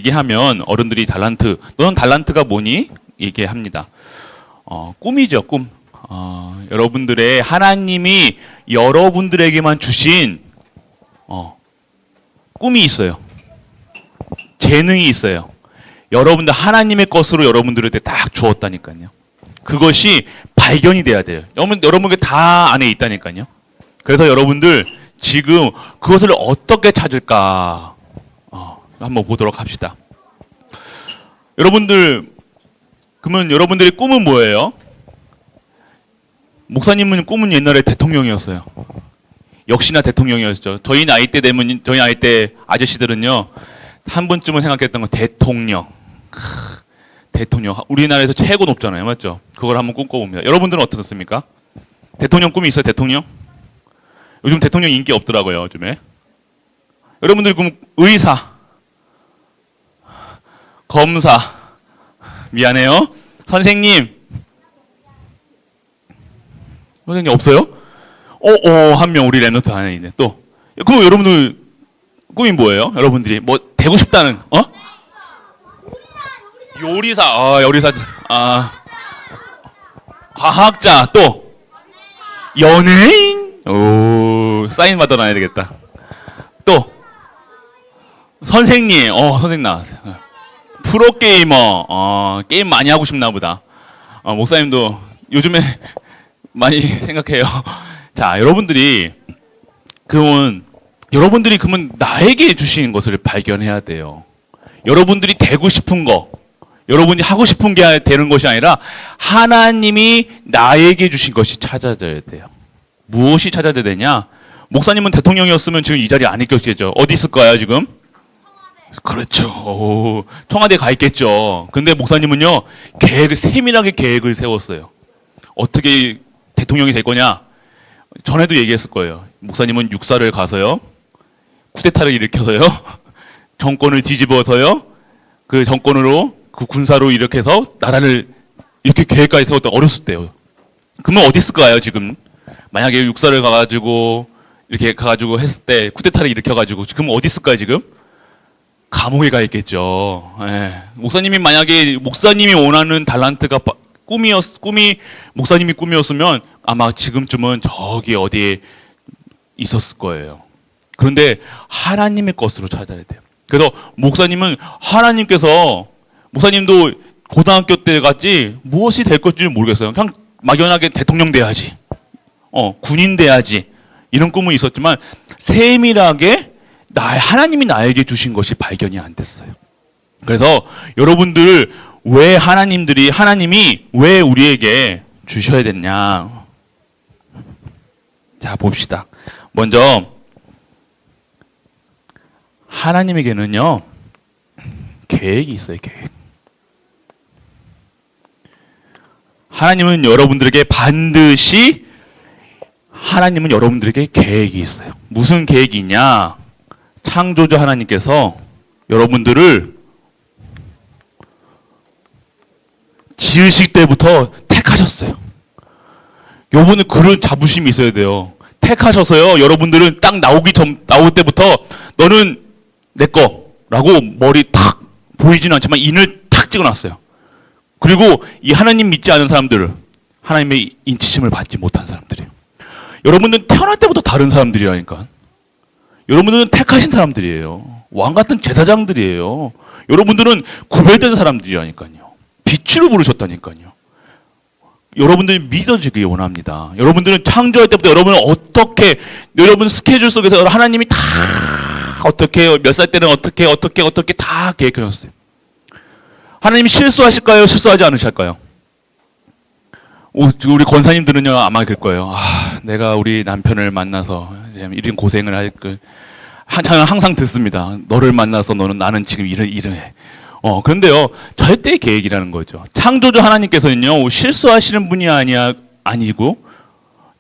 얘기하면 어른들이 달란트, 너는 달란트가 뭐니? 얘기합니다. 꿈이죠, 꿈. 여러분들의 하나님이 여러분들에게만 주신 꿈이 있어요. 재능이 있어요. 여러분들 하나님의 것으로 여러분들한테 딱 주었다니까요. 그것이 발견이 돼야 돼요. 여러분께 다 안에 있다니까요. 그래서 여러분들 지금 그것을 어떻게 찾을까 한번 보도록 합시다. 여러분들 그러면 여러분들의 꿈은 뭐예요? 목사님은 꿈은 옛날에 대통령이었어요. 역시나 대통령이었죠. 저희 나이 때 되면 저희 나이 때 아저씨들은요 한 번쯤은 생각했던 건 대통령. 대통령 우리나라에서 최고 높잖아요, 맞죠? 그걸 한번 꿈꿔봅니다. 여러분들은 어떻습니까? 대통령 꿈이 있어요, 대통령? 요즘 대통령 인기 없더라고요, 요즘에. 여러분들 그럼 의사, 검사, 미안해요, 선생님 없어요? 한 명 우리 랩노트 안에 있네. 또 그럼 여러분들 꿈이 뭐예요? 여러분들이 뭐 되고 싶다는 요리사, 요리사, 과학자, 또 연예인, 사인 받아놔야 되겠다. 또 선생님, 선생님 나왔어요. 프로게이머, 게임 많이 하고 싶나 보다. 목사님도 요즘에 많이 생각해요. 자, 여러분들이 그러면 나에게 주신 것을 발견해야 돼요. 여러분들이 되고 싶은 거, 여러분이 하고 싶은 게 되는 것이 아니라 하나님이 나에게 주신 것이 찾아져야 돼요. 무엇이 찾아져야 되냐? 목사님은 대통령이었으면 지금 이 자리에 안 있겠죠. 어디 있을 거예요, 지금? 그렇죠. 청와대 가 있겠죠. 근데 목사님은요, 세밀하게 계획을 세웠어요. 어떻게 대통령이 될 거냐? 전에도 얘기했을 거예요. 목사님은 육사를 가서요, 쿠데타를 일으켜서요, 정권을 뒤집어서요, 그 정권으로, 그 군사로 이렇게 해서 나라를 이렇게 계획까지 세웠다. 어렸을 때요. 그러면 어디 있을까요, 지금? 만약에 육사를 가가지고, 이렇게 가가지고 했을 때, 쿠데타를 일으켜가지고, 지금 어디 있을까요, 지금? 감옥에 가 있겠죠. 예. 목사님이 만약에, 목사님이 원하는 달란트가 꿈이 목사님이 꿈이었으면 아마 지금쯤은 저기 어디에 있었을 거예요. 그런데 하나님의 것으로 찾아야 돼요. 그래서 목사님은 목사님도 고등학교 때 같이 무엇이 될 것인지 모르겠어요. 그냥 막연하게 대통령 돼야지, 군인 돼야지, 이런 꿈은 있었지만 세밀하게 하나님이 나에게 주신 것이 발견이 안 됐어요. 그래서 여러분들 하나님이 왜 우리에게 주셔야 됐냐? 자, 봅시다. 먼저 하나님에게는요 계획이 있어요. 계획. 하나님은 여러분들에게 계획이 있어요. 무슨 계획이 있냐? 창조주 하나님께서 여러분들을 지으실 때부터 택하셨어요. 요번에 그런 자부심이 있어야 돼요. 택하셔서요, 여러분들은 딱 나올 때부터 너는 내 거라고 머리 탁 보이지는 않지만 인을 탁 찍어놨어요. 그리고 이 하나님 믿지 않은 사람들, 하나님의 인치심을 받지 못한 사람들이에요. 여러분들은 태어날 때부터 다른 사람들이라니까. 여러분들은 택하신 사람들이에요. 왕 같은 제사장들이에요. 여러분들은 구별된 사람들이라니까요. 빛으로 부르셨다니까요. 여러분들이 믿어지길 원합니다. 여러분들은 창조할 때부터 여러분 스케줄 속에서 하나님이 다 어떻게, 몇 살 때는 어떻게 다 계획하셨어요. 하나님이 실수하실까요? 실수하지 않으실까요? 우리 권사님들은요, 아마 그럴 거예요. 내가 우리 남편을 만나서 이런 고생을 저는 항상 듣습니다. 너를 만나서 나는 지금 일을 해. 그런데요, 절대 계획이라는 거죠. 창조주 하나님께서는요, 실수하시는 분이 아니고,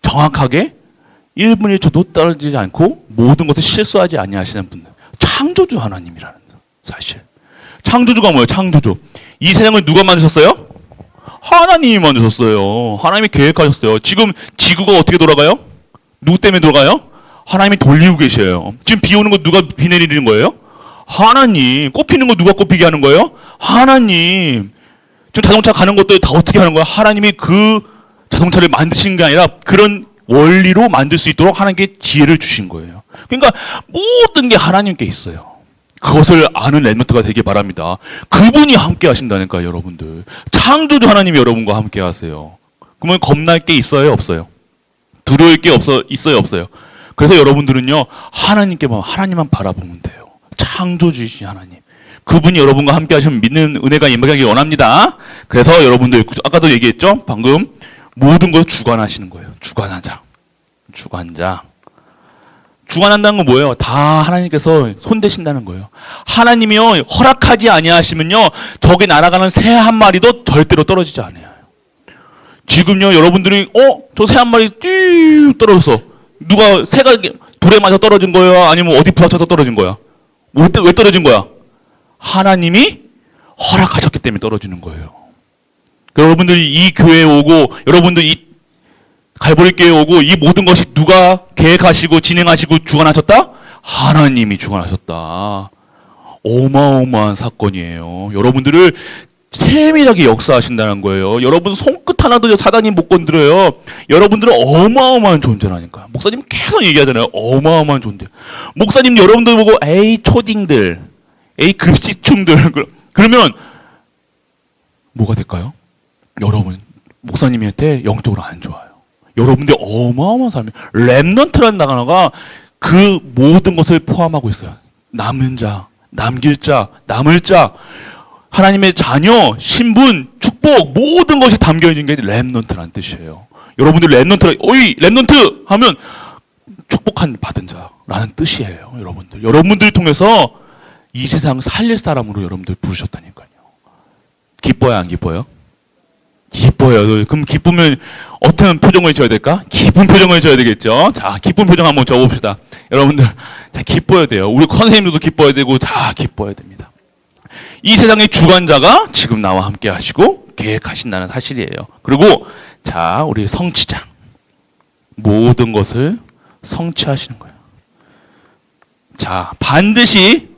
정확하게 1분 1초도 떨어지지 않고, 모든 것을 실수하지 아니하시는 분. 창조주 하나님이라는 사실. 창조주가 뭐예요? 창조주. 이 세상을 누가 만드셨어요? 하나님이 만드셨어요. 하나님이 계획하셨어요. 지금 지구가 어떻게 돌아가요? 누구 때문에 돌아가요? 하나님이 돌리고 계셔요. 지금 비 오는 거 누가 비 내리는 거예요? 하나님. 꼽히는 거 누가 꼽히게 하는 거예요? 하나님. 지금 자동차 가는 것도 다 어떻게 하는 거야? 하나님이 그 자동차를 만드신 게 아니라 그런 원리로 만들 수 있도록 하나님께 지혜를 주신 거예요. 그러니까 모든 게 하나님께 있어요. 그것을 아는 렘넌트가 되길 바랍니다. 그분이 함께 하신다니까요, 여러분들. 창조주 하나님이 여러분과 함께 하세요. 그러면 겁날 게 있어요, 없어요? 두려울 게 있어요, 없어요? 그래서 여러분들은요, 하나님만 바라보면 돼요. 창조주이신 하나님. 그분이 여러분과 함께 하시면 믿는 은혜가 임하기를 원합니다. 그래서 여러분들, 아까도 얘기했죠? 방금 모든 걸 주관하시는 거예요. 주관하자. 주관한다는 건 뭐예요? 다 하나님께서 손대신다는 거예요. 하나님이요, 허락하지 아니하시면요, 저기 날아가는 새 한 마리도 절대로 떨어지지 않아요. 지금요, 여러분들이, 저 새 한 마리 띠 떨어졌어. 누가 새가 돌에 맞아 떨어진 거예요? 아니면 어디 부딪혀서 떨어진 거야? 왜 떨어진 거야? 하나님이 허락하셨기 때문에 떨어지는 거예요. 여러분들이 이 교회에 오고, 여러분들이 이 갈보리 교회에 오고, 이 모든 것이 누가 계획하시고 진행하시고 주관하셨다? 하나님이 주관하셨다. 어마어마한 사건이에요. 여러분들을 세밀하게 역사하신다는 거예요. 여러분 손끝 하나도 사단이 못 건드려요. 여러분들은 어마어마한 존재라니까요. 목사님 계속 얘기하잖아요. 어마어마한 존재. 목사님 여러분들 보고 에이 초딩들, 에이 급식충들 그러면 뭐가 될까요? 여러분 목사님한테 영적으로 안 좋아요. 여러분들 어마어마한 사람이 렘넌트라는 단어가 그 모든 것을 포함하고 있어요. 남은 자, 남길 자, 남을 자, 하나님의 자녀, 신분, 축복 모든 것이 담겨 있는 게 렘넌트라는 뜻이에요. 여러분들 렘넌트 하면 축복한 받은 자라는 뜻이에요. 여러분들 통해서 이 세상 살릴 사람으로 여러분들 부르셨다니까요. 기뻐요, 안 기뻐요? 기뻐요. 그럼 기쁘면 어떤 표정을 지어야 될까? 기쁜 표정을 지어야 되겠죠. 자, 기쁜 표정 한번 적어봅시다. 여러분들, 자, 기뻐야 돼요. 우리 선생님들도 기뻐야 되고 다 기뻐야 됩니다. 이 세상의 주관자가 지금 나와 함께 하시고 계획하신다는 사실이에요. 그리고 자, 우리 성취자. 모든 것을 성취하시는 거예요. 자, 반드시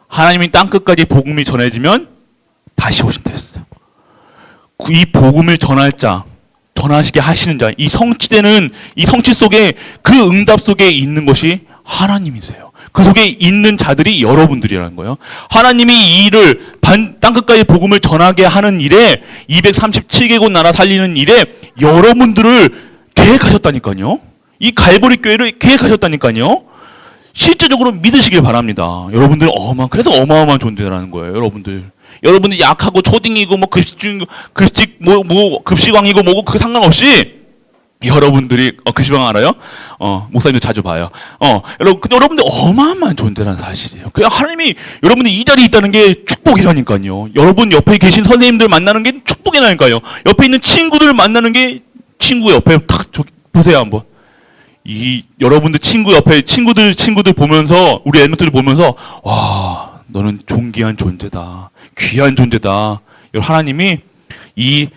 하나님이 땅끝까지 복음이 전해지면 다시 오신다 했어요. 이 복음을 전할 자, 전하시게 하시는 자, 이 성취되는 이 성취 속에 그 응답 속에 있는 것이 하나님이세요. 그 속에 있는 자들이 여러분들이라는 거예요. 하나님이 이 일을 땅끝까지 복음을 전하게 하는 일에 237개국 나라 살리는 일에 여러분들을 계획하셨다니까요. 이 갈보리 교회를 계획하셨다니까요. 실제적으로 믿으시길 바랍니다. 여러분들 그래서 어마어마한 존재라는 거예요. 여러분들 약하고 초딩이고 뭐 급식왕이고 뭐고 그 상관없이 여러분들이 급식왕 알아요? 목사님도 자주 봐요. 여러분들 어마어마한 존재라는 사실이에요. 그냥 하나님이 여러분들이 이 자리에 있다는 게 축복이라니까요. 여러분 옆에 계신 선생님들 만나는 게 축복이라니까요. 옆에 있는 친구들 만나는 게 친구 옆에 탁 보세요 한번. 여러분들 친구 옆에 친구들 보면서 우리 엠너들을 보면서 와 너는 존귀한 존재다. 귀한 존재다. 하나님이 이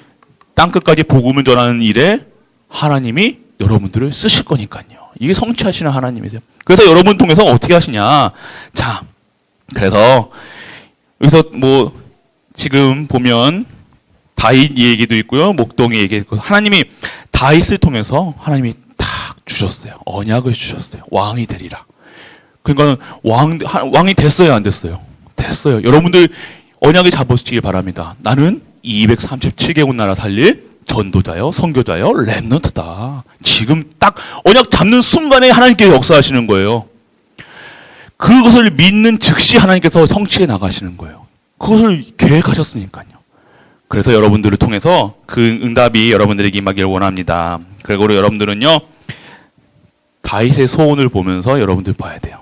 땅끝까지 복음을 전하는 일에 하나님이 여러분들을 쓰실 거니까요. 이게 성취하시는 하나님이세요. 그래서 여러분 통해서 어떻게 하시냐. 자, 그래서 여기서 뭐 지금 보면 다윗 얘기도 있고요. 목동의 얘기도 있고 하나님이 다윗을 통해서 하나님이 탁 주셨어요. 언약을 주셨어요. 왕이 되리라. 그러니까 왕이 됐어요, 안 됐어요? 됐어요. 여러분들 언약을 잡으시길 바랍니다. 나는 237개국 나라 살릴 전도자요, 선교자요, 렘넌트다. 지금 딱 언약 잡는 순간에 하나님께서 역사하시는 거예요. 그것을 믿는 즉시 하나님께서 성취해 나가시는 거예요. 그것을 계획하셨으니까요. 그래서 여러분들을 통해서 그 응답이 여러분들에게 임하기를 원합니다. 그리고 여러분들은요, 다윗의 소원을 보면서 여러분들 봐야 돼요.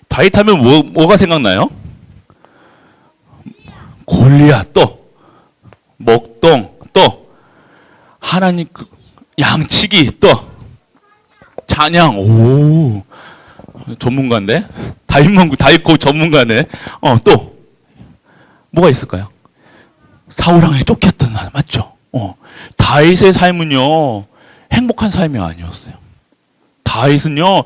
다윗 하면 뭐가 생각나요? 골리앗 또 먹동 또 하나님 양치기 또 찬양 오 전문가인데 다윗고 전문가네. 또 뭐가 있을까요? 사울왕에 쫓겼던 날 맞죠? 다윗의 삶은요 행복한 삶이 아니었어요. 다윗은요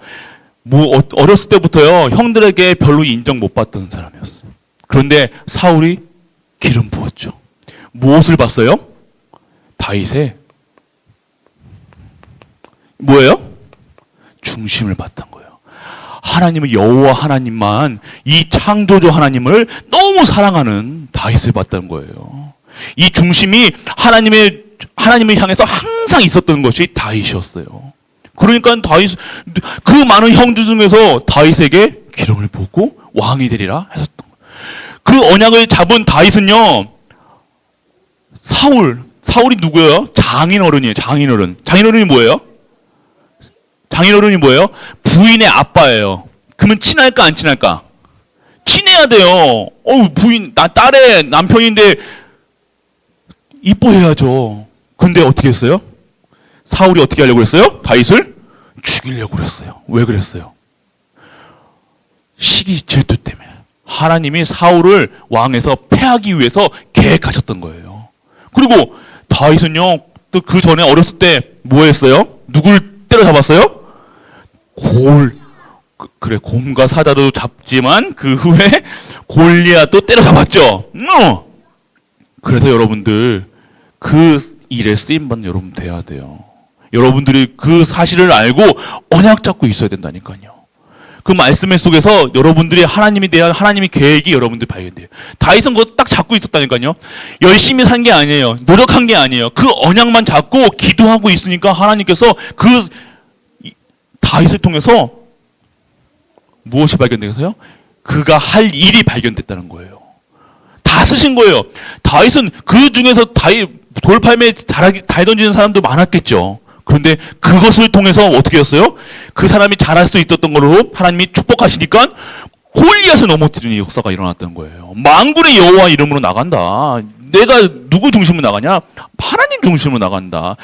어렸을 때부터요, 형들에게 별로 인정 못 받던 사람이었어요. 그런데 사울이 기름 부었죠. 무엇을 봤어요? 다윗의 뭐예요? 중심을 봤던 거예요. 하나님은 여호와 하나님만, 이 창조주 하나님을 너무 사랑하는 다윗을 봤던 거예요. 이 중심이 하나님을 향해서 항상 있었던 것이 다윗이었어요. 그러니까 그 많은 형제 중에서 다윗에게 기름을 붓고 왕이 되리라 했었던 거예요. 그 언약을 잡은 다윗은요, 사울이 누구예요? 장인어른이에요. 장인어른이 뭐예요? 장인어른이 뭐예요? 부인의 아빠예요. 그러면 친할까 안 친할까? 친해야 돼요. 딸의 남편인데 이뻐해야죠. 근데 어떻게 했어요? 사울이 어떻게 하려고 했어요? 다윗을 죽이려고 그랬어요. 왜 그랬어요? 시기 질투 때문에. 하나님이 사울을 왕에서 패하기 위해서 계획하셨던 거예요. 그리고 다윗은요, 또 그 전에 어렸을 때 뭐 했어요? 누굴 때려잡았어요? 곰과 사자도 잡지만 그 후에 골리앗도 때려잡았죠. 그래서 여러분들, 그 일에 쓰임받는 여러분 돼야 돼요. 여러분들이 그 사실을 알고 언약 잡고 있어야 된다니까요. 그 말씀 속에서 여러분들이 하나님에 대한 하나님의 계획이 여러분들 발견돼요. 다윗은 그거 딱 잡고 있었다니까요. 열심히 산 게 아니에요. 노력한 게 아니에요. 그 언약만 잡고 기도하고 있으니까 하나님께서 그 다윗을 통해서 무엇이 발견되겠어요? 그가 할 일이 발견됐다는 거예요. 다 쓰신 거예요. 다윗은 그 중에서 돌팔매 잘 던지는 사람도 많았겠죠. 그런데 그것을 통해서 어떻게 했어요? 그 사람이 잘할 수 있었던 걸로 하나님이 축복하시니까 골리앗을 넘어뜨리는 역사가 일어났던 거예요. 만군의 여호와 이름으로 나간다. 내가 누구 중심으로 나가냐? 하나님 중심으로 나간다.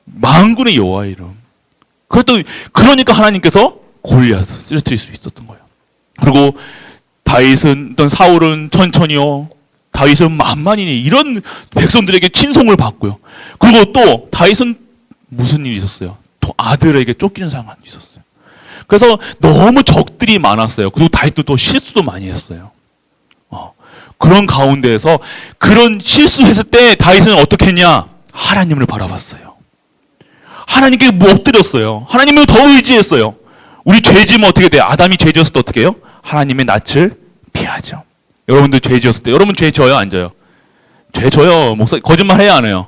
만군의 여호와 이름. 그러니까 하나님께서 골리앗을 쓰러뜨릴 수 있었던 거예요. 그리고 사울은 천천히요, 다윗은 만만이니, 이런 백성들에게 친송을 받고요. 그리고 또 다윗은 무슨 일이 있었어요? 또 아들에게 쫓기는 상황이 있었어요. 그래서 너무 적들이 많았어요. 그리고 다윗도 또 실수도 많이 했어요. 그런 가운데에서 그런 실수했을 때 다윗은 어떻게 했냐? 하나님을 바라봤어요. 하나님께 엎드렸어요. 하나님을 더 의지했어요. 우리 죄 지으면 어떻게 돼요? 아담이 죄 지었을 때 어떻게 해요? 하나님의 낯을 피하죠. 여러분들 죄 지었을 때, 여러분 죄 져요, 안 져요? 죄 져요. 목사님 거짓말 해야 안 해요?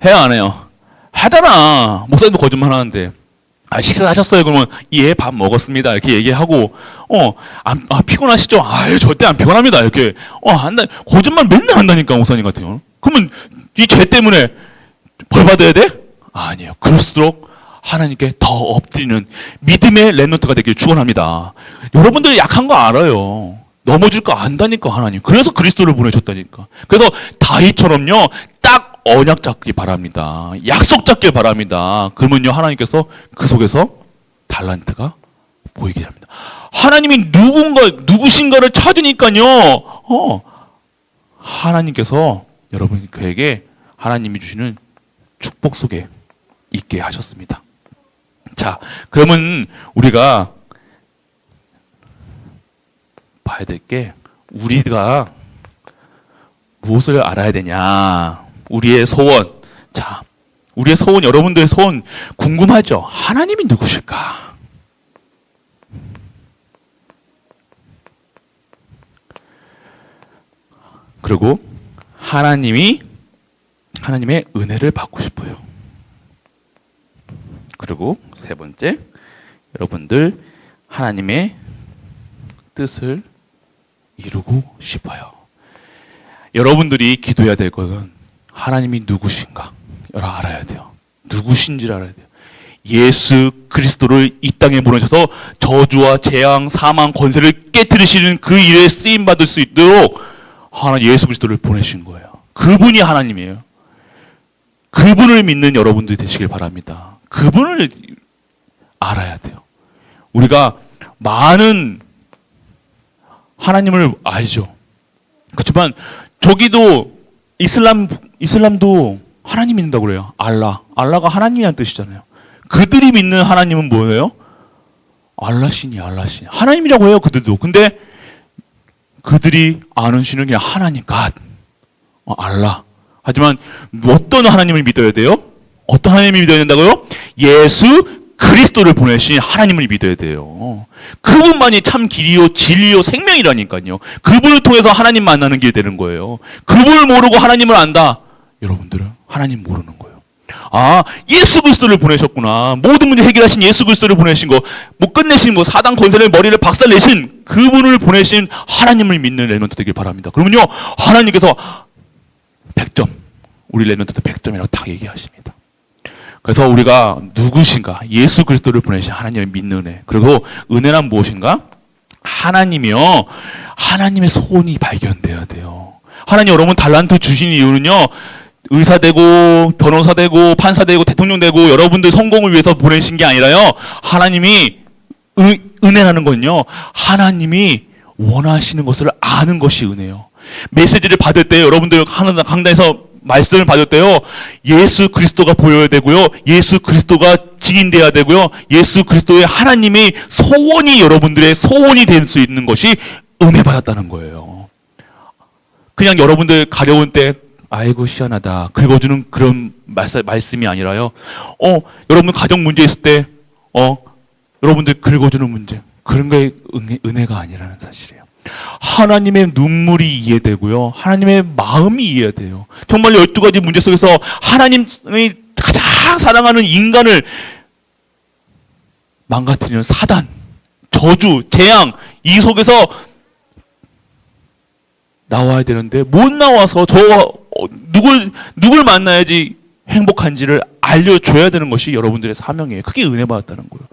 해야 안 해요? 하잖아. 목사님도 거짓말 하는데. 식사하셨어요? 그러면 예, 밥 먹었습니다. 이렇게 얘기하고, 피곤하시죠? 절대 안 피곤합니다. 이렇게, 거짓말 맨날 한다니까, 목사님 같은 경우는. 그러면 이 죄 때문에 벌 받아야 돼? 아니에요. 그럴수록 하나님께 더 엎드리는 믿음의 렘넌트가 되길 축원합니다. 여러분들이 약한 거 알아요. 넘어질 거 안다니까, 하나님. 그래서 그리스도를 보내셨다니까. 그래서 다윗처럼요, 딱 언약 잡기 바랍니다. 약속 잡길 바랍니다. 그러면요, 하나님께서 그 속에서 달란트가 보이게 합니다. 하나님이 누구신가를 찾으니까요, 하나님께서 그에게 하나님이 주시는 축복 속에 있게 하셨습니다. 자, 그러면 우리가 봐야 될 게, 우리가 무엇을 알아야 되냐? 우리의 소원. 자, 우리의 소원, 여러분들의 소원 궁금하죠? 하나님이 누구실까? 그리고 하나님의 은혜를 받고 싶어요. 그리고 세 번째, 여러분들 하나님의 뜻을 이루고 싶어요. 여러분들이 기도해야 될 것은 하나님이 누구신가 알아야 돼요. 누구신지를 알아야 돼요. 예수 그리스도를 이 땅에 보내셔서 저주와 재앙, 사망, 권세를 깨뜨리시는 그 일에 쓰임 받을 수 있도록 하나님 예수 그리스도를 보내신 거예요. 그분이 하나님이에요. 그분을 믿는 여러분들이 되시길 바랍니다. 그분을 알아야 돼요. 우리가 많은 하나님을 알죠. 그렇지만 저기도 이슬람도 하나님 믿는다고 그래요. 알라가 하나님이라는 뜻이잖아요. 그들이 믿는 하나님은 뭐예요? 알라신이 하나님이라고 해요, 그들도. 근데 그들이 아는 신은 그냥 하나님, 갓, 알라. 하지만 어떤 하나님을 믿어야 돼요? 어떤 하나님을 믿어야 된다고요? 예수 그리스도를 보내신 하나님을 믿어야 돼요. 그분만이 참 길이요 진리요 생명이라니까요. 그분을 통해서 하나님 만나는 길이 되는 거예요. 그분을 모르고 하나님을 안다. 여러분들은 하나님 모르는 거예요. 아, 예수 그리스도를 보내셨구나. 모든 문제 해결하신 예수 그리스도를 보내신 거, 뭐 끝내신 뭐 사단 권세의 머리를 박살내신 그분을 보내신 하나님을 믿는 렘넌트 되길 바랍니다. 그러면요, 하나님께서 100점, 우리 렘넌트도 100점이라고 다 얘기하십니다. 그래서 우리가 누구신가? 예수 그리스도를 보내신 하나님을 믿는 은혜. 그리고 은혜란 무엇인가? 하나님이요, 하나님의 소원이 발견돼야 돼요. 하나님 여러분 달란트 주신 이유는요, 의사 되고 변호사 되고 판사 되고 대통령 되고 여러분들 성공을 위해서 보내신 게 아니라요, 하나님이 은혜라는 건요, 하나님이 원하시는 것을 아는 것이 은혜예요. 메시지를 받을 때 여러분들 강단에서 말씀을 받을 때요, 예수 그리스도가 보여야 되고요, 예수 그리스도가 증인돼야 되고요, 예수 그리스도의 하나님의 소원이 여러분들의 소원이 될 수 있는 것이 은혜 받았다는 거예요. 그냥 여러분들 가려운 때 아이고 시원하다 긁어주는 그런 말씀이 아니라요, 여러분 가정 문제 있을 때 여러분들 긁어주는 문제, 그런 게 은혜가 아니라는 사실이에요. 하나님의 눈물이 이해되고요, 하나님의 마음이 이해돼요. 정말 12가지 문제 속에서 하나님이 가장 사랑하는 인간을 망가뜨리는 사단, 저주, 재앙, 이 속에서 나와야 되는데 못 나와서 누굴 만나야지 행복한지를 알려줘야 되는 것이 여러분들의 사명이에요. 그게 은혜 받았다는 거예요.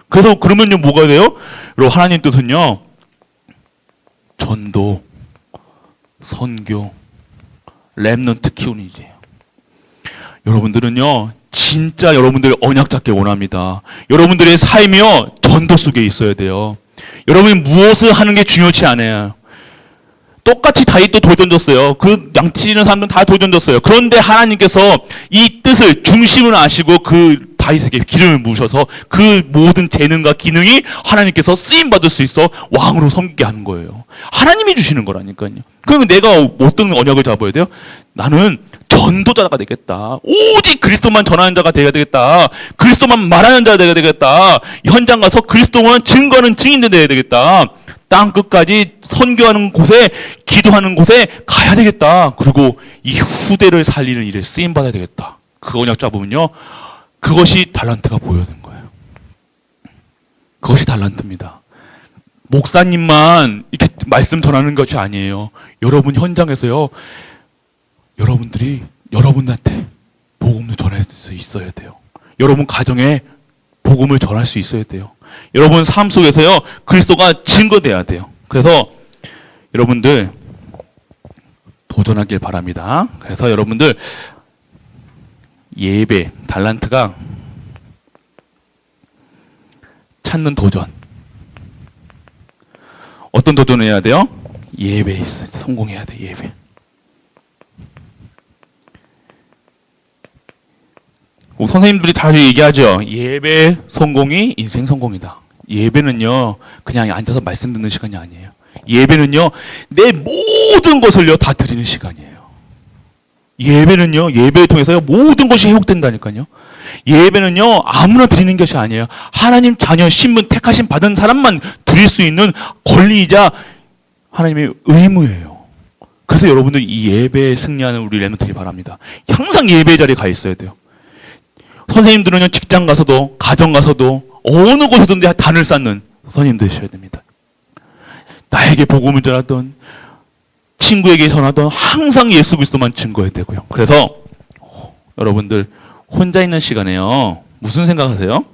그래서 그러면요, 뭐가 돼요? 여러분, 하나님 뜻은요, 전도, 선교, 렘넌트 키우는 일이에요. 여러분들은요, 진짜 여러분들 언약 잡기 원합니다. 여러분들의 삶이요, 전도 속에 있어야 돼요. 여러분이 무엇을 하는 게 중요치 않아요. 똑같이 다윗도 돌 던졌어요. 그 양치는 사람들은 다 돌 던졌어요. 그런데 하나님께서 이 뜻을, 중심을 아시고 그 다윗에게 기름을 부으셔서 그 모든 재능과 기능이 하나님께서 쓰임받을 수 있어 왕으로 섬기게 하는 거예요. 하나님이 주시는 거라니까요. 그럼 내가 어떤 언약을 잡아야 돼요? 나는 전도자가 되겠다. 오직 그리스도만 전하는 자가 되어야 되겠다. 그리스도만 말하는 자가 되어야 되겠다. 현장 가서 그리스도만 증거하는 증인들 되어야 되겠다. 땅 끝까지 선교하는 곳에, 기도하는 곳에 가야 되겠다. 그리고 이 후대를 살리는 일에 쓰임받아야 되겠다. 그 언약 잡으면요, 그것이 달란트가 보여는 거예요. 그것이 달란트입니다. 목사님만 이렇게 말씀 전하는 것이 아니에요. 여러분 현장에서요, 여러분들이 여러분한테 복음을 전할 수 있어야 돼요. 여러분 가정에 복음을 전할 수 있어야 돼요. 여러분 삶 속에서요, 그리스도가 증거돼야 돼요. 그래서 여러분들 도전하길 바랍니다. 그래서 여러분들 예배, 달란트가 찾는 도전. 어떤 도전을 해야 돼요? 예배에 있어요. 성공해야 돼, 예배. 선생님들이 다 얘기하죠. 예배 성공이 인생 성공이다. 예배는요, 그냥 앉아서 말씀 듣는 시간이 아니에요. 예배는요, 내 모든 것을요, 다 드리는 시간이에요. 예배는요, 예배를 통해서요, 모든 것이 회복된다니까요. 예배는요, 아무나 드리는 것이 아니에요. 하나님 자녀, 신분, 택하심 받은 사람만 드릴 수 있는 권리이자 하나님의 의무예요. 그래서 여러분들 이 예배에 승리하는 우리 렘넌트들이 바랍니다. 항상 예배 자리에 가 있어야 돼요. 선생님들은요, 직장 가서도, 가정 가서도, 어느 곳에든지 단을 쌓는 선생님 되셔야 됩니다. 나에게 복음을 전하던, 친구에게 전하던 항상 예수 그리스도만 증거해야 되고요. 그래서 여러분들 혼자 있는 시간에요, 무슨 생각하세요?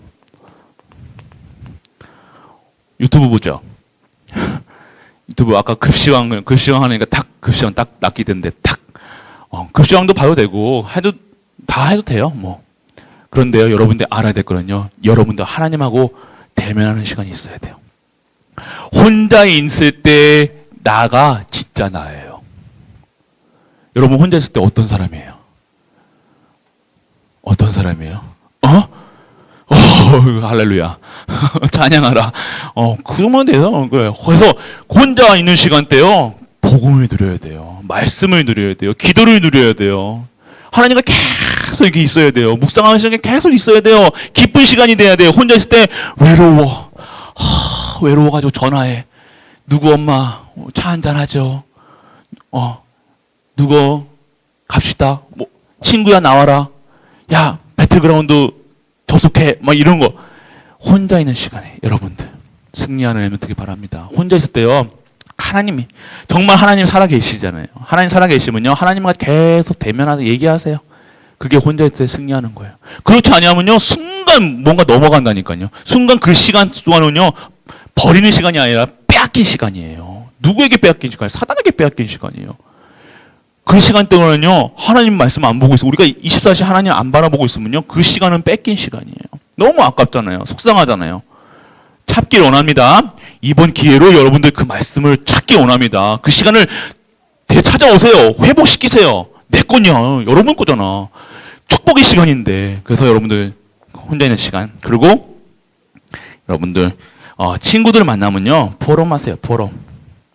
유튜브 보죠. 유튜브 아까 급시왕 하니까 급시왕 딱 낚이던데 급시왕도 봐도 되고 다 해도 돼요. 뭐. 그런데요, 여러분들 알아야 될 거는요, 여러분들 하나님하고 대면하는 시간이 있어야 돼요. 혼자 있을 때 나가 진짜 나예요. 여러분 혼자 있을 때 어떤 사람이에요? 어떤 사람이에요? 할렐루야. 찬양하라. 그러면 돼요. 그래서 혼자 있는 시간 때요, 복음을 누려야 돼요. 말씀을 누려야 돼요. 기도를 누려야 돼요. 하나님과 계속 이렇게 있어야 돼요. 묵상하는 시간에 계속 있어야 돼요. 기쁜 시간이 돼야 돼요. 혼자 있을 때 외로워. 외로워가지고 전화해. 누구 엄마 차 한잔 하죠. 누구 갑시다. 뭐 친구야 나와라. 야 배틀그라운드 접속해. 막 이런 거. 혼자 있는 시간에 여러분들 승리하는 일면 되길 바랍니다. 혼자 있을 때요. 하나님이 정말 하나님 살아 계시잖아요. 하나님 살아 계시면요. 하나님과 계속 대면하서 얘기하세요. 그게 혼자 있을 때 승리하는 거예요. 그렇지 않으면요. 순간 뭔가 넘어간다니까요. 순간 그 시간 동안은요. 버리는 시간이 아니라 빼앗긴 시간이에요. 누구에게 빼앗긴 시간이에요? 사단에게 빼앗긴 시간이에요. 그 시간 동안은요. 하나님 말씀 안 보고 있어. 우리가 24시간 하나님 안 바라보고 있으면요. 그 시간은 뺏긴 시간이에요. 너무 아깝잖아요. 속상하잖아요. 찾길 원합니다. 이번 기회로 여러분들 그 말씀을 찾기 원합니다. 그 시간을 되찾아오세요. 회복시키세요. 내 거냐. 여러분 거잖아. 축복의 시간인데. 그래서 여러분들 혼자 있는 시간. 그리고 여러분들 친구들 만나면요. 포럼하세요. 포럼.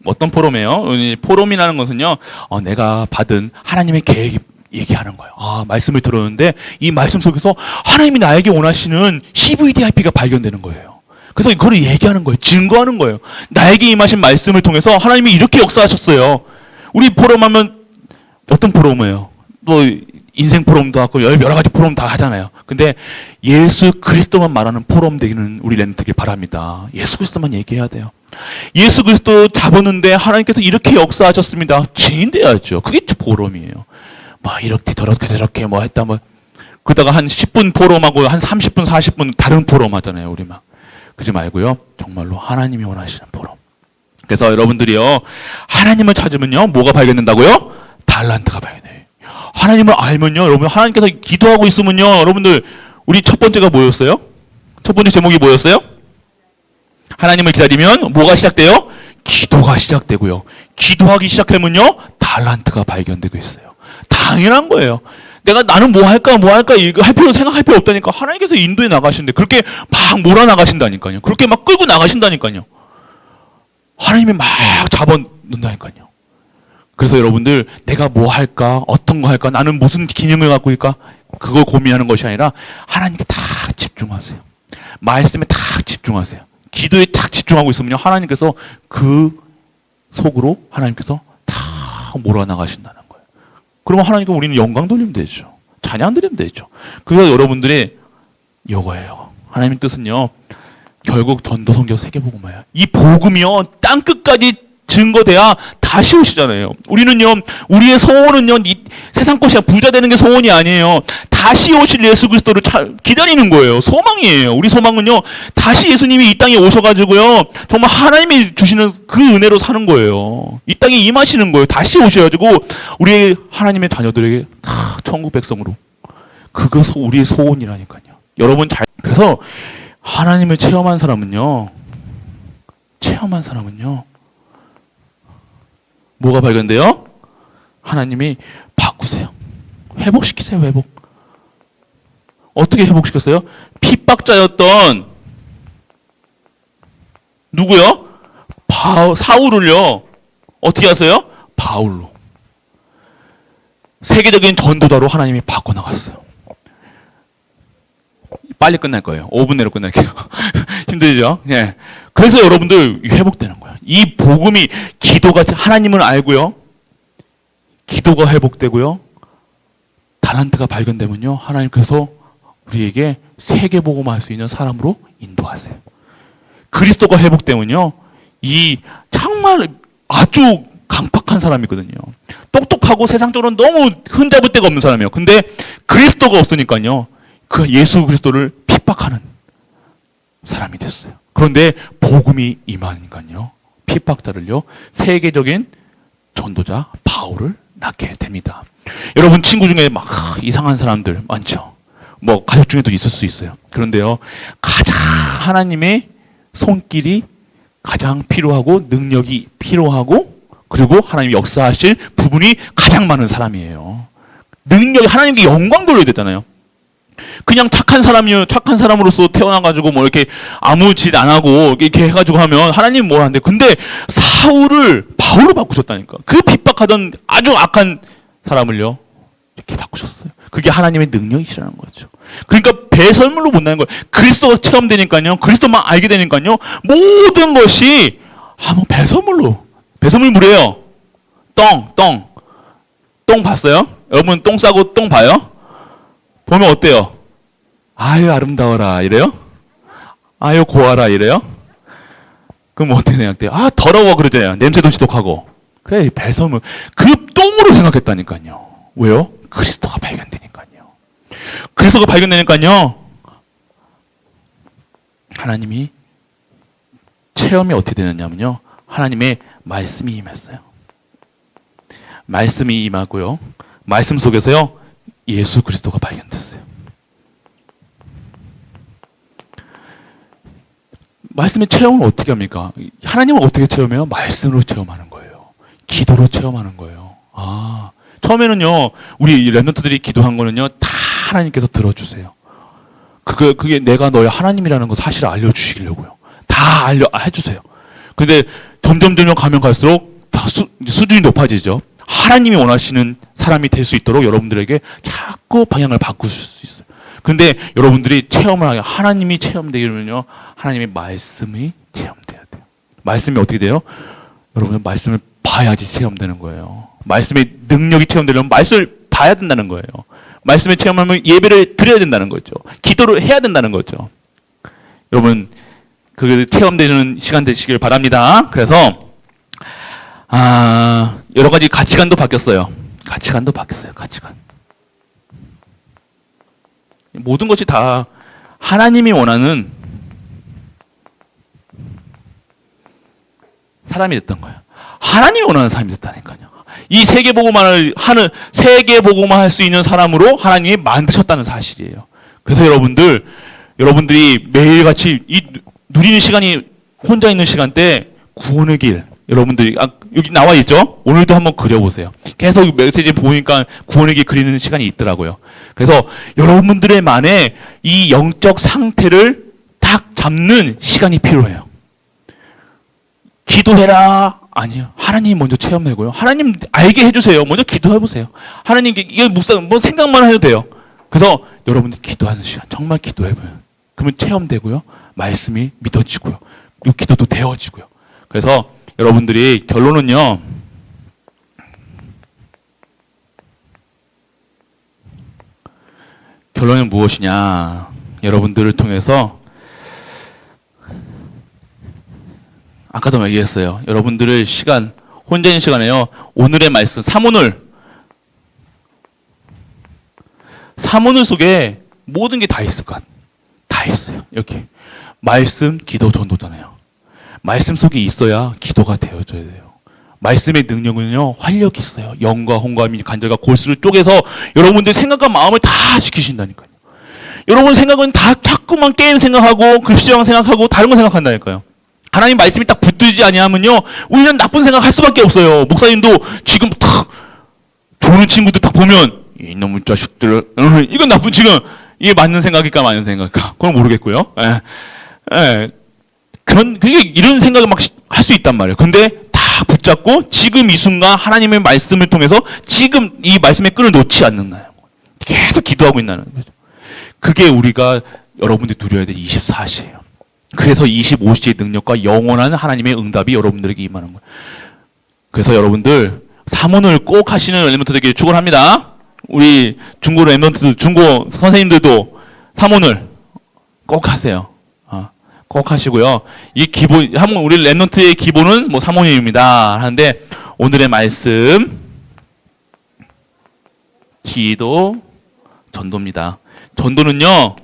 어떤 포럼이에요? 포럼이라는 것은요. 내가 받은 하나님의 계획 얘기하는 거예요. 말씀을 들었는데 이 말씀 속에서 하나님이 나에게 원하시는 CVDIP가 발견되는 거예요. 그래서 그걸 얘기하는 거예요. 증거하는 거예요. 나에게 임하신 말씀을 통해서 하나님이 이렇게 역사하셨어요. 우리 포럼 하면 어떤 포럼이에요? 또 인생 포럼도 하고 여러 가지 포럼 다 하잖아요. 근데 예수 그리스도만 말하는 포럼 되기는 우리 랜드길 바랍니다. 예수 그리스도만 얘기해야 돼요. 예수 그리스도 잡았는데 하나님께서 이렇게 역사하셨습니다. 증인 돼야죠. 그게 포럼이에요. 막 이렇게 저렇게 뭐 했다 뭐 그러다가 한 10분 포럼하고 한 30분 40분 다른 포럼 하잖아요. 우리 막. 그러지 말고요. 정말로 하나님이 원하시는 포럼. 그래서 여러분들이요. 하나님을 찾으면요. 뭐가 발견된다고요? 달란트가 발견돼요. 하나님을 알면요. 여러분 하나님께서 기도하고 있으면요. 여러분들 우리 첫 번째가 뭐였어요? 첫 번째 제목이 뭐였어요? 하나님을 기다리면 뭐가 시작돼요? 기도가 시작되고요. 기도하기 시작하면요. 달란트가 발견되고 있어요. 당연한 거예요. 나는 뭐 할까 이거 할 필요 생각할 필요 없다니까. 하나님께서 인도에 나가시는데 그렇게 막 몰아 나가신다니까요. 그렇게 막 끌고 나가신다니까요. 하나님이 막 잡아 놓는다니까요. 그래서 여러분들 내가 뭐 할까? 어떤 거 할까? 나는 무슨 기능을 갖고 있을까? 그걸 고민하는 것이 아니라 하나님께 다 집중하세요. 말씀에 다 집중하세요. 기도에 딱 집중하고 있으면요. 하나님께서 그 속으로 하나님께서 다 몰아나가신다는 거예요. 그러면 하나님께 우리는 영광 돌리면 되죠. 찬양 드리면 되죠. 그래서 여러분들의 이거예요. 하나님의 뜻은요. 결국 전도성경 세계복음화예요. 이 복음이요. 땅끝까지 증거돼야 다시 오시잖아요. 우리는요. 우리의 소원은요. 이 세상 것이 부자 되는 게 소원이 아니에요. 다시 오실 예수 그리스도를 기다리는 거예요. 소망이에요. 우리 소망은요. 다시 예수님이 이 땅에 오셔가지고요. 정말 하나님이 주시는 그 은혜로 사는 거예요. 이 땅에 임하시는 거예요. 다시 오셔가지고 우리 하나님의 자녀들에게 다 천국 백성으로. 그거 우리의 소원이라니까요. 여러분 그래서 하나님을 체험한 사람은요. 뭐가 발견돼요? 하나님이 바꾸세요. 회복시키세요. 회복. 어떻게 회복시켰어요? 핍박자였던 누구요? 사울을요. 어떻게 하세요? 바울로. 세계적인 전도자로 하나님이 바꿔나갔어요. 빨리 끝날 거예요. 5분 내로 끝날게요. 힘들죠? 예. 그래서 여러분들 회복되는 거예요. 이 복음이 기도가 하나님을 알고요. 기도가 회복되고요. 달란트가 발견되면요. 하나님께서 우리에게 세계복음할 수 있는 사람으로 인도하세요. 그리스도가 회복되면요. 이 정말 아주 강팍한 사람이거든요. 똑똑하고 세상적으로 너무 흠잡을 데가 없는 사람이에요. 근데 그리스도가 없으니까요. 그 예수 그리스도를 핍박하는 사람이 됐어요. 그런데 복음이 임하니까요. 핍박자를요. 세계적인 전도자 바울을 낳게 됩니다. 여러분 친구 중에 막 이상한 사람들 많죠. 뭐 가족 중에도 있을 수 있어요. 그런데요. 가장 하나님의 손길이 가장 필요하고 능력이 필요하고 그리고 하나님이 역사하실 부분이 가장 많은 사람이에요. 능력이 하나님께 영광 돌려야 되잖아요. 그냥 착한 사람이요, 착한 사람으로서 태어나가지고 뭐 이렇게 아무 짓 안 하고 이렇게 해가지고 하면 하나님 뭘 한대. 근데 사울을 바울로 바꾸셨다니까. 그 핍박하던 아주 악한 사람을요, 이렇게 바꾸셨어요. 그게 하나님의 능력이시라는 거죠. 그러니까 배설물로 본다는 거예요. 그리스도가 체험되니까요, 그리스도만 알게 되니까요, 모든 것이 뭐 배설물로. 배설물 물이에요. 똥 봤어요? 여러분 똥 싸고 똥 봐요? 보면 어때요? 아유 아름다워라 이래요? 아유 고와라 이래요? 그럼 어떻게 생각돼요? 아 더러워 그러잖아요. 냄새도 지독하고. 그래 배설물. 그 똥으로 생각했다니까요. 왜요? 그리스도가 발견되니까요. 그리스도가 발견되니까요. 하나님이 체험이 어떻게 되느냐면요. 하나님의 말씀이 임했어요. 말씀이 임하고요. 말씀 속에서요. 예수 그리스도가 발견됐어요. 말씀의 체험을 어떻게 합니까? 하나님을 어떻게 체험해요? 말씀으로 체험하는 거예요. 기도로 체험하는 거예요. 아, 처음에는요, 우리 랩런트들이 기도한 거는요, 다 하나님께서 들어주세요. 그게 내가 너의 하나님이라는 거 사실을 알려주시려고요. 다 해주세요. 근데 점점 가면 갈수록 다 수준이 높아지죠. 하나님이 원하시는 사람이 될 수 있도록 여러분들에게 자꾸 방향을 바꾸실 수 있어요. 근데 여러분들이 체험을 하게, 하나님이 체험되려면요, 하나님의 말씀이 체험돼야 돼요. 말씀이 어떻게 돼요? 여러분은 말씀을 봐야지 체험되는 거예요. 말씀의 능력이 체험되려면 말씀을 봐야 된다는 거예요. 말씀을 체험하면 예배를 드려야 된다는 거죠. 기도를 해야 된다는 거죠. 여러분, 그 체험되는 시간 되시길 바랍니다. 그래서 여러 가지 가치관도 바뀌었어요. 가치관. 모든 것이 다 하나님이 원하는 사람이 됐던 거예요. 하나님이 원하는 사람이 됐다니까요. 이 세계보고만 할 수 있는 사람으로 하나님이 만드셨다는 사실이에요. 그래서 여러분들이 매일같이 누리는 시간이 혼자 있는 시간대 구원의 길, 여러분들이 여기 나와 있죠? 오늘도 한번 그려보세요. 계속 메시지 보니까 구원의 길 그리는 시간이 있더라고요. 그래서 여러분들의 만에 이 영적 상태를 딱 잡는 시간이 필요해요. 기도해라. 아니요. 하나님 먼저 체험되고요. 하나님 알게 해주세요. 먼저 기도해보세요. 하나님, 이게 뭐 생각만 해도 돼요. 그래서 여러분들 기도하는 시간, 정말 기도해봐요. 그러면 체험되고요. 말씀이 믿어지고요. 그리고 기도도 되어지고요. 그래서 여러분들이 결론은 무엇이냐. 여러분들을 통해서 아까도 얘기했어요. 여러분들의 시간, 혼자 있는 시간에요. 오늘의 말씀, 사문을 속에 모든 게 다 있을 것 같아요. 다 있어요. 여기. 말씀, 기도, 전도잖아요. 말씀 속에 있어야 기도가 되어져야 돼요. 말씀의 능력은요, 활력이 있어요. 영과 홍감이 간절과 골수를 쪼개서 여러분들 생각과 마음을 다 지키신다니까요. 여러분 생각은 다 자꾸만 게임 생각하고 급시왕 생각하고 다른 거 생각한다니까요. 하나님 말씀이 딱 붙들지 아니하면요, 우리는 나쁜 생각할 수밖에 없어요. 목사님도 지금 탁 좋은 친구들 딱 보면 이놈의 자식들, 이건 나쁜 지금 이게 맞는 생각일까 맞는 생각일까 그건 모르겠고요. 그게 이런 생각을 막 할 수 있단 말이에요. 근데 다 붙잡고 지금 이 순간 하나님의 말씀을 통해서 지금 이 말씀의 끈을 놓지 않는다는 거예요. 계속 기도하고 있다는 거죠. 그게 우리가 여러분들이 누려야 될 24시예요. 그래서 25시의 능력과 영원한 하나님의 응답이 여러분들에게 임하는 거예요. 그래서 여러분들 사문을 꼭 하시는 엘리먼트 되기를 축원합니다. 우리 중고 엘리먼트, 중고 선생님들도 사문을 꼭 하세요. 꼭 하시고요. 이 기본, 우리 랩넌트의 기본은 뭐 사모님입니다. 하는데, 오늘의 말씀, 기도, 전도입니다. 전도는요,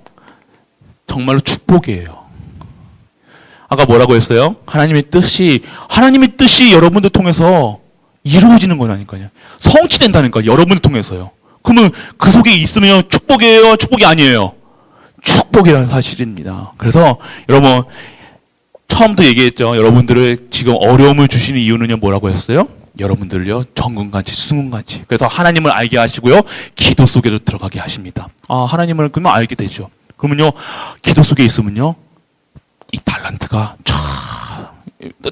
정말로 축복이에요. 아까 뭐라고 했어요? 하나님의 뜻이 여러분들 통해서 이루어지는 거라니까요. 성취된다니까요. 여러분들 통해서요. 그러면 그 속에 있으면 축복이에요? 축복이 아니에요? 축복이라는 사실입니다. 그래서 여러분 처음부터 얘기했죠. 여러분들을 지금 어려움을 주시는 이유는요 뭐라고 했어요? 여러분들을요, 정금같이, 수금같이. 그래서 하나님을 알게 하시고요, 기도 속에도 들어가게 하십니다. 하나님을 그러면 알게 되죠. 그러면요, 기도 속에 있으면요, 이 달란트가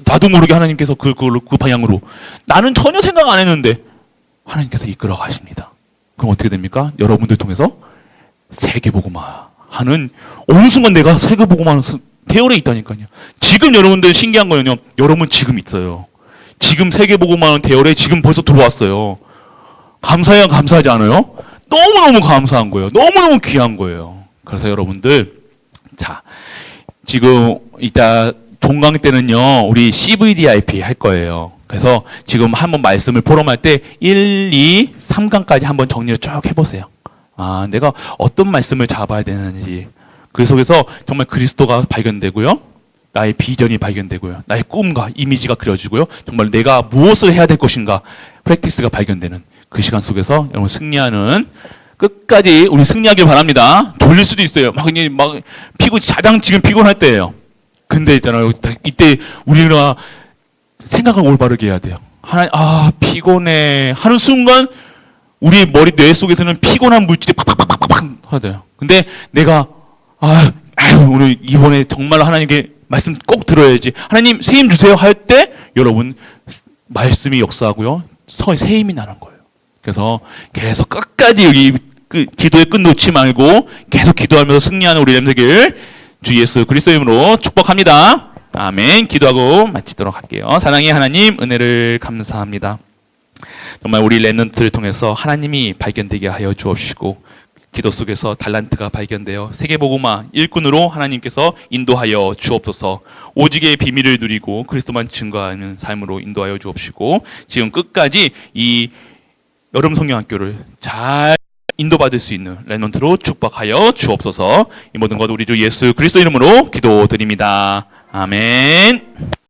나도 모르게 하나님께서 그 방향으로, 나는 전혀 생각 안 했는데 하나님께서 이끌어 가십니다. 그럼 어떻게 됩니까? 여러분들 통해서 세계복음화 하는, 어느 순간 내가 세계복음화 대열에 있다니까요. 지금 여러분들 신기한 거는요, 여러분 지금 있어요. 지금 세계복음화 대열에 지금 벌써 들어왔어요. 감사해야 감사하지 않아요? 너무너무 감사한 거예요. 너무너무 귀한 거예요. 그래서 여러분들, 자, 지금 이따 종강 때는요, 우리 CVDIP 할 거예요. 그래서 지금 한번 말씀을 포럼할 때 1, 2, 3강까지 한번 정리를 쭉 해보세요. 내가 어떤 말씀을 잡아야 되는지. 그 속에서 정말 그리스도가 발견되고요, 나의 비전이 발견되고요, 나의 꿈과 이미지가 그려지고요, 정말 내가 무엇을 해야 될 것인가, 프랙티스가 발견되는 그 시간 속에서 여러분 승리하는, 끝까지 우리 승리하길 바랍니다. 졸릴 수도 있어요. 가장 지금 피곤할 때예요. 근데 있잖아요, 이때 우리가 생각을 올바르게 해야 돼요. 피곤해 하는 순간 우리 머리 뇌 속에서는 피곤한 물질이 팍팍팍팍팍 하대요. 근데 내가 오늘 이번에 정말 하나님께 말씀 꼭 들어야지, 하나님 새 힘 주세요 할 때 여러분 말씀이 역사하고요, 새 힘이 나는 거예요. 그래서 계속 끝까지 여기 기도의 끝 놓지 말고 계속 기도하면서 승리하는 우리 렘되길 주 예수 그리스도의 이름으로 축복합니다. 아멘. 기도하고 마치도록 할게요. 사랑의 하나님, 은혜를 감사합니다. 정말 우리 렘넌트를 통해서 하나님이 발견되게 하여 주옵시고, 기도 속에서 달란트가 발견되어 세계복음화 일꾼으로 하나님께서 인도하여 주옵소서. 오직의 비밀을 누리고 그리스도만 증거하는 삶으로 인도하여 주옵시고, 지금 끝까지 이 여름 성경학교를 잘 인도받을 수 있는 렘넌트로 축복하여 주옵소서. 이 모든 것 우리 주 예수 그리스도 이름으로 기도드립니다. 아멘.